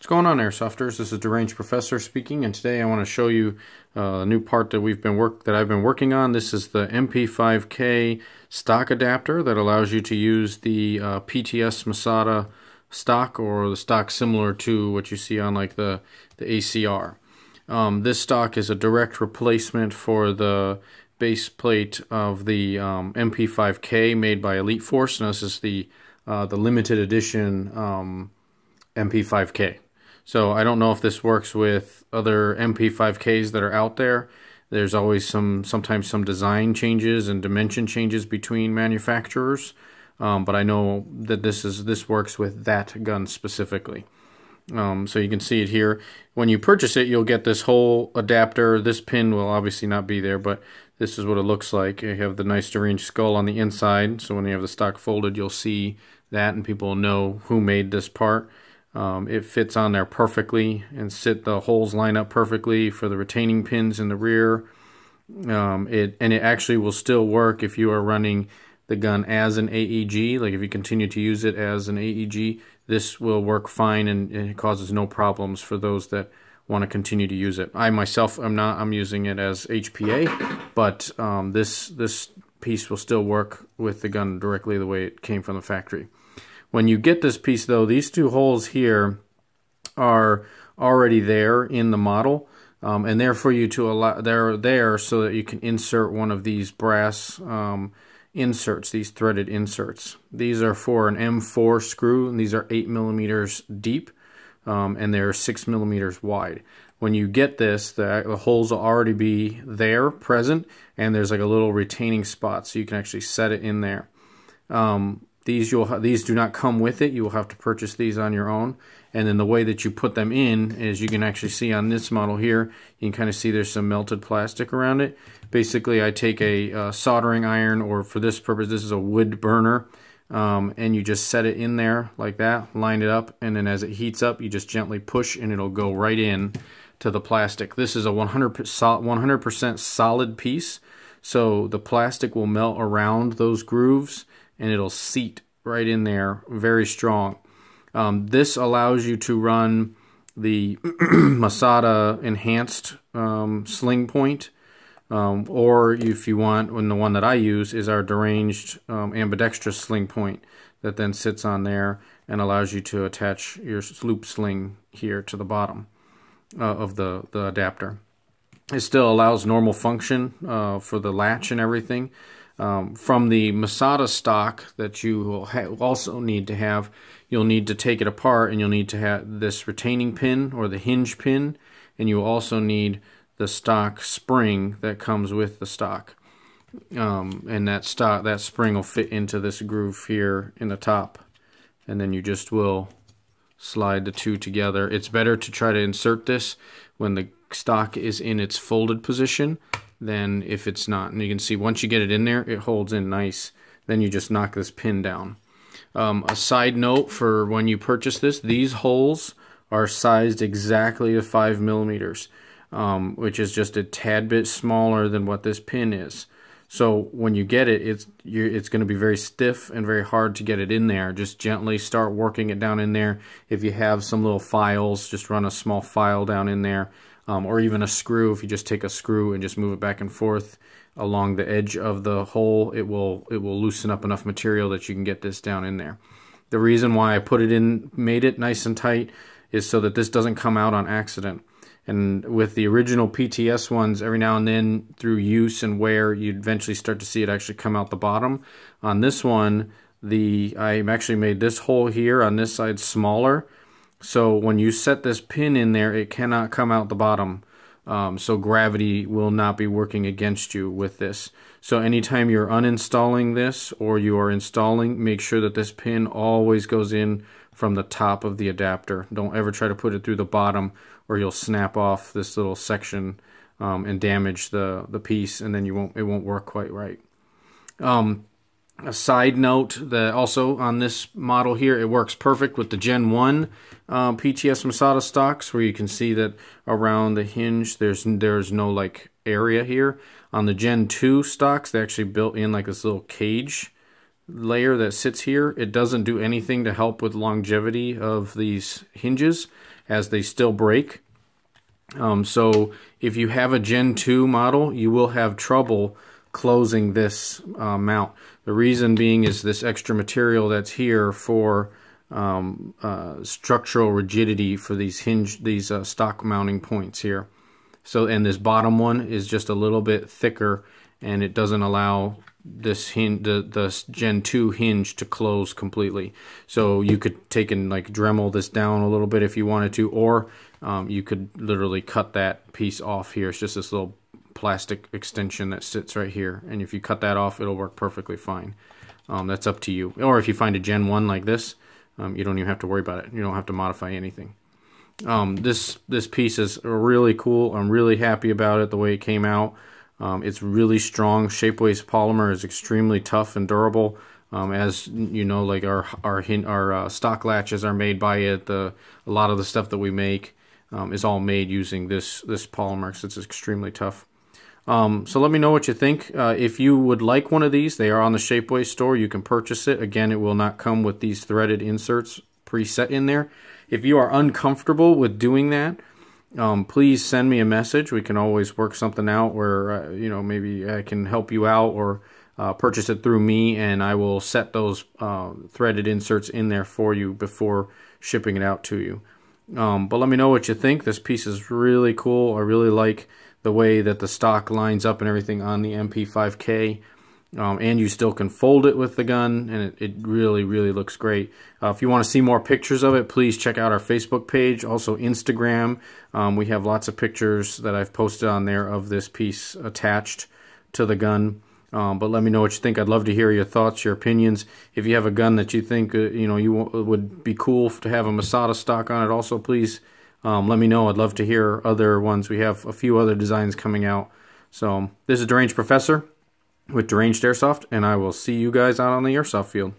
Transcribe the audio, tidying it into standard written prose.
What's going on, Airsofters? This is Deranged Professor speaking, and today I want to show you a new part that I've been working on. This is the MP5K stock adapter that allows you to use the PTS Masada stock, or the stock similar to what you see on like the ACR. This stock is a direct replacement for the base plate of the MP5K made by Elite Force, and this is the limited edition MP5K. So I don't know if this works with other MP5Ks that are out there. There's always sometimes some design changes and dimension changes between manufacturers, but I know that this works with that gun specifically. So you can see it here. When you purchase it, you'll get this whole adapter. This pin will obviously not be there, but this is what it looks like. You have the nice deranged skull on the inside, so when you have the stock folded, you'll see that, and people will know who made this part. It fits on there perfectly, and the holes line up perfectly for the retaining pins in the rear. It actually will still work if you are running the gun as an AEG. Like if you continue to use it as an AEG, this will work fine, and it causes no problems for those that want to continue to use it. I myself am not. I'm using it as HPA, but this piece will still work with the gun directly the way it came from the factory. When you get this piece, though, these two holes here are already there in the model, and they're for you to allow. They're there so that you can insert one of these brass inserts, these threaded inserts. These are for an M4 screw, and these are 8 millimeters deep, and they're 6 millimeters wide. When you get this, the holes will already be there, present, and there's like a little retaining spot, so you can actually set it in there. These do not come with it. You will have to purchase these on your own. And then the way that you put them in is, you can actually see on this model here, you can kind of see there's some melted plastic around it. Basically, I take a soldering iron, or for this purpose, this is a wood burner, and you just set it in there like that, line it up, and then as it heats up, you just gently push, and it'll go right in to the plastic. This is a 100% solid piece, so the plastic will melt around those grooves, and it'll seat right in there, very strong. This allows you to run the Masada enhanced sling point, or if you want, and the one that I use is our deranged ambidextrous sling point that then sits on there and allows you to attach your loop sling here to the bottom of the adapter. It still allows normal function for the latch and everything. From the Masada stock that you will also need to have, you'll need to take it apart, and you'll need to have this retaining pin, or the hinge pin, and you will also need the stock spring that comes with the stock. And that spring will fit into this groove here in the top, and then you just will slide the two together. It's better to try to insert this when the stock is in its folded position than if it's not. And you can see once you get it in there, it holds in nice. Then you just knock this pin down. A side note for when you purchase this, these holes are sized exactly to 5 millimeters, which is just a tad bit smaller than what this pin is. So when you get it, it's going to be very stiff and very hard to get it in there. Just gently start working it down in there. If you have some little files, just run a small file down in there. Or even a screw. If you just take a screw and just move it back and forth along the edge of the hole, it will loosen up enough material that you can get this down in there. The reason why I made it nice and tight, is so that this doesn't come out on accident. And with the original PTS ones, every now and then through use and wear, you eventually start to see it actually come out the bottom. On this one, I actually made this hole here on this side smaller. So when you set this pin in there, it cannot come out the bottom. So gravity will not be working against you with this. So anytime you're uninstalling this or you are installing, make sure that this pin always goes in from the top of the adapter. Don't ever try to put it through the bottom, or you'll snap off this little section and damage the piece, and then it won't work quite right. A side note that also on this model here, it works perfect with the Gen 1 PTS Masada stocks, where you can see that around the hinge there's no like area here. On the Gen 2 stocks, they actually built in like this little cage layer that sits here, it doesn't do anything to help with longevity of these hinges, as they still break. So if you have a Gen 2 model, you will have trouble closing this mount. The reason being is this extra material that's here for structural rigidity for these stock mounting points here. So, and this bottom one is just a little bit thicker, and it doesn't allow this the Gen 2 hinge to close completely. So you could take and like Dremel this down a little bit if you wanted to, or you could literally cut that piece off here. It's just this little plastic extension that sits right here, and if you cut that off, it'll work perfectly fine. That's up to you. Or if you find a Gen 1 like this, you don't even have to worry about it. You don't have to modify anything. This piece is really cool. I'm really happy about it, the way it came out. It's really strong. Shapeways polymer is extremely tough and durable. As you know, like our stock latches are made by it. A lot of the stuff that we make is all made using this polymer, so it's extremely tough. So let me know what you think. If you would like one of these, they are on the Shapeways store. You can purchase it. Again, it will not come with these threaded inserts preset in there. If you are uncomfortable with doing that, please send me a message. We can always work something out where you know, maybe I can help you out, or purchase it through me, and I will set those threaded inserts in there for you before shipping it out to you. But let me know what you think. This piece is really cool. I really like the way that the stock lines up and everything on the MP5K. And you still can fold it with the gun, and it really, really looks great. If you want to see more pictures of it, please check out our Facebook page, also Instagram. We have lots of pictures that I've posted on there of this piece attached to the gun. But let me know what you think. I'd love to hear your thoughts, your opinions. If you have a gun that you think you know, you would be cool to have a Masada stock on it, also please let me know. I'd love to hear other ones. We have a few other designs coming out. So this is Deranged Professor with Deranged Airsoft, and I will see you guys out on the airsoft field.